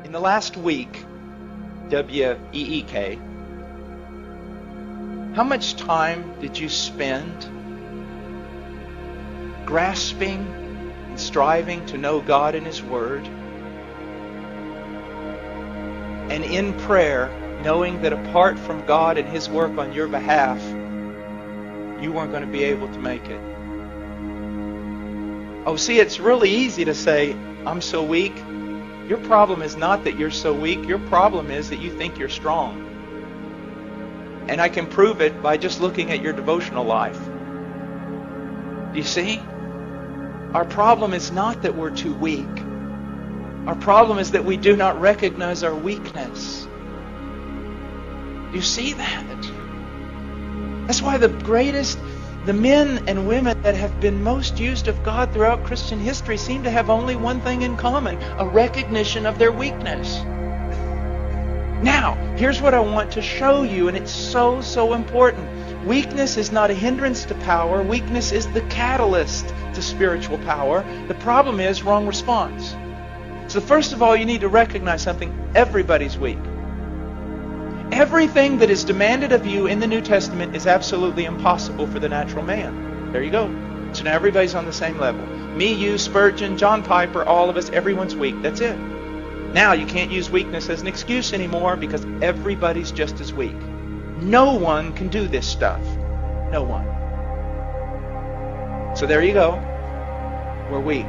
In the last week, W-E-E-K, how much time did you spend grasping and striving to know God and His Word, and in prayer, knowing that apart from God and His work on your behalf, you weren't going to be able to make it? Oh, see, it's really easy to say, I'm so weak. Your problem is not that you're so weak. Your problem is that you think you're strong. And I can prove it by just looking at your devotional life. Do you see? Our problem is not that we're too weak. Our problem is that we do not recognize our weakness. Do you see that? That's why the men and women that have been most used of God throughout Christian history seem to have only one thing in common: a recognition of their weakness. Now, here's what I want to show you, and it's so, so important. Weakness is not a hindrance to power. Weakness is the catalyst to spiritual power. The problem is wrong response. So first of all, you need to recognize something. Everybody's weak. Everything that is demanded of you in the New Testament is absolutely impossible for the natural man. There you go. So now everybody's on the same level. Me, you, Spurgeon, John Piper, all of us, everyone's weak. That's it. Now you can't use weakness as an excuse anymore because everybody's just as weak. No one can do this stuff. No one. So there you go. We're weak.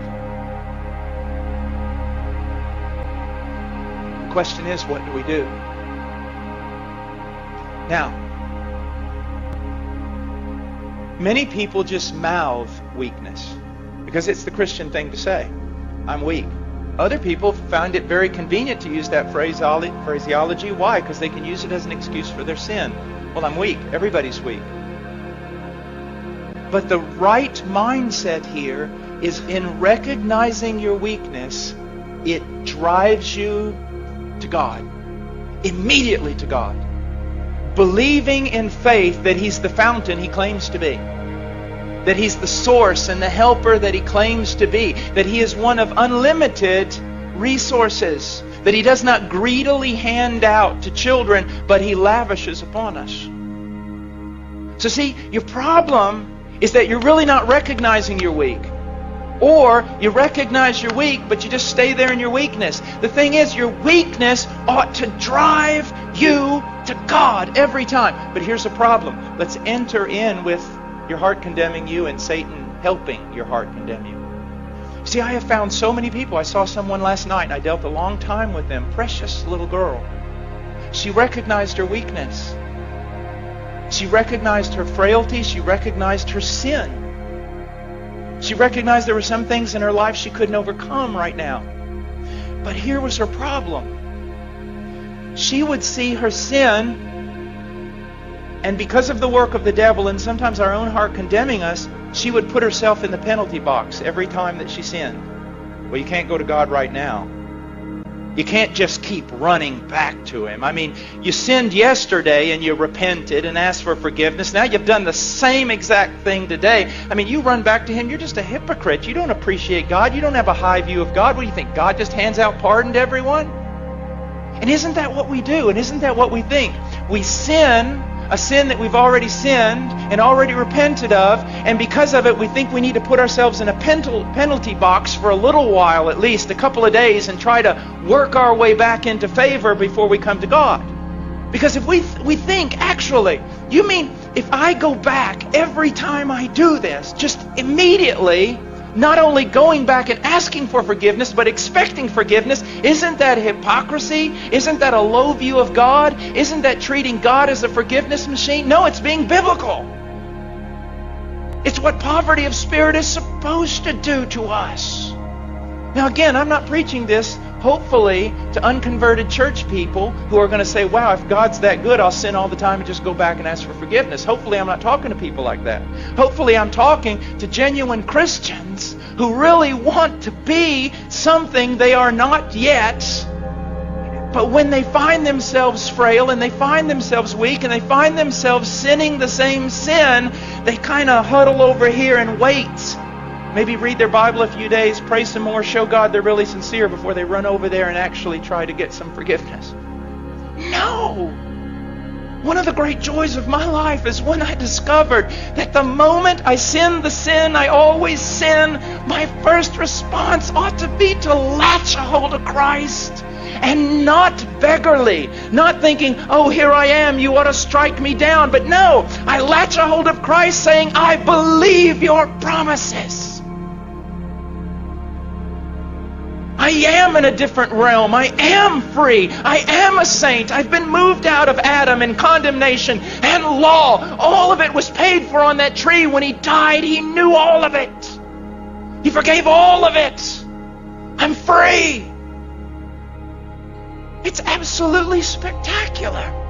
The question is, what do we do? Now, many people just mouth weakness because it's the Christian thing to say. I'm weak. Other people find it very convenient to use that phraseology. Why? Because they can use it as an excuse for their sin. Well, I'm weak. Everybody's weak. But the right mindset here is in recognizing your weakness, it drives you to God. Immediately to God. Believing in faith that He's the fountain He claims to be. That He's the source and the helper that He claims to be. That He is one of unlimited resources. That He does not greedily hand out to children, but He lavishes upon us. So see, your problem is that you're really not recognizing you're weak. Or you recognize you're weak, but you just stay there in your weakness. The thing is, your weakness ought to drive you to God every time. But here's the problem. Let's enter in with your heart condemning you and Satan helping your heart condemn you. See, I have found so many people. I saw someone last night and I dealt a long time with them. Precious little girl. She recognized her weakness. She recognized her frailty. She recognized her sin. She recognized there were some things in her life she couldn't overcome right now. But here was her problem. She would see her sin, and because of the work of the devil and sometimes our own heart condemning us, she would put herself in the penalty box every time that she sinned. Well, you can't go to God right now. You can't just keep running back to Him. I mean, you sinned yesterday and you repented and asked for forgiveness. Now you've done the same exact thing today. I mean, you run back to Him, you're just a hypocrite. You don't appreciate God. You don't have a high view of God. What do you think? God just hands out pardon to everyone? And isn't that what we do? And isn't that what we think? We sin, a sin that we've already sinned and already repented of, and because of it we think we need to put ourselves in a penalty box for a little while, at least a couple of days, and try to work our way back into favor before we come to God. Because if we think, actually, you mean if I go back every time I do this, just immediately, not only going back and asking for forgiveness, but expecting forgiveness, isn't that hypocrisy? Isn't that a low view of God? Isn't that treating God as a forgiveness machine? No, it's being biblical. It's what poverty of spirit is supposed to do to us. Now again, I'm not preaching this, hopefully, to unconverted church people who are going to say, wow, if God's that good, I'll sin all the time and just go back and ask for forgiveness. Hopefully I'm not talking to people like that. Hopefully I'm talking to genuine Christians who really want to be something they are not yet. But when they find themselves frail and they find themselves weak and they find themselves sinning the same sin, they kind of huddle over here and wait. maybe read their Bible a few days, pray some more, show God they're really sincere before they run over there and actually try to get some forgiveness. No! One of the great joys of my life is when I discovered that the moment I sin the sin I always sin, my first response ought to be to latch a hold of Christ. And not beggarly, not thinking, oh, here I am, you ought to strike me down. But no, I latch a hold of Christ saying, I believe your promises. I am in a different realm. I am free. I am a saint. I've been moved out of Adam and condemnation and law. All of it was paid for on that tree when He died. He knew all of it. He forgave all of it. I'm free. It's absolutely spectacular.